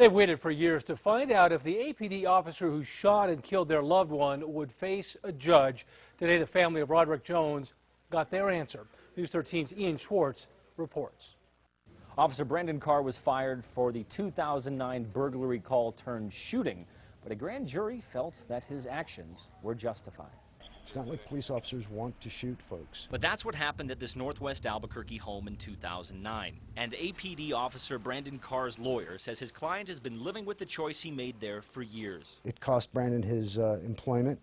They've waited for years to find out if the APD officer who shot and killed their loved one would face a judge. Today, the family of Roderick Jones got their answer. News 13's Ian Schwartz reports. Officer Brandon Carr was fired for the 2009 burglary call turned shooting, but a grand jury felt that his actions were justified. It's not like police officers want to shoot folks. But that's what happened at this Northwest Albuquerque home in 2009. And APD officer Brandon Carr's lawyer says his client has been living with the choice he made there for years. It cost Brandon his employment.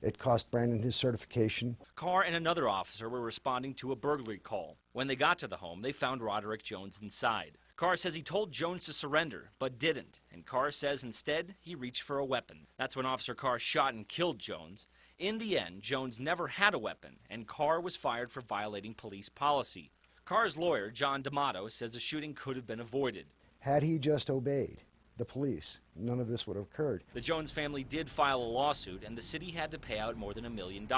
It cost Brandon his certification. Carr and another officer were responding to a burglary call. When they got to the home, they found Roderick Jones inside. Carr says he told Jones to surrender, but didn't. And Carr says instead he reached for a weapon. That's when Officer Carr shot and killed Jones. In the end, Jones never had a weapon, and Carr was fired for violating police policy. Carr's lawyer, John D'Amato, says the shooting could have been avoided. Had he just obeyed the police, none of this would have occurred. The Jones family did file a lawsuit, and the city had to pay out more than $1 million.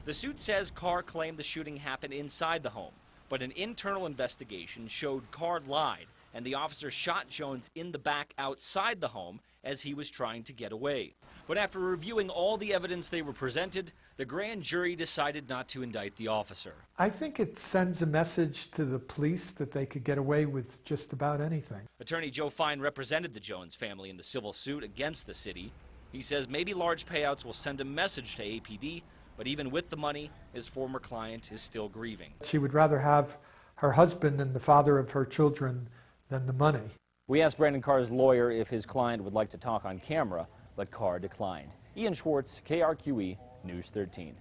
The suit says Carr claimed the shooting happened inside the home, but an internal investigation showed Carr lied, and the officer shot Jones in the back outside the home as he was trying to get away. But after reviewing all the evidence they were presented, the grand jury decided not to indict the officer. I think it sends a message to the police that they could get away with just about anything. Attorney Joe Fine represented the Jones family in the civil suit against the city. He says maybe large payouts will send a message to APD, but even with the money, his former client is still grieving. She would rather have her husband and the father of her children than the money. We asked Brandon Carr's lawyer if his client would like to talk on camera, but Carr declined. Ian Schwartz, KRQE, News 13.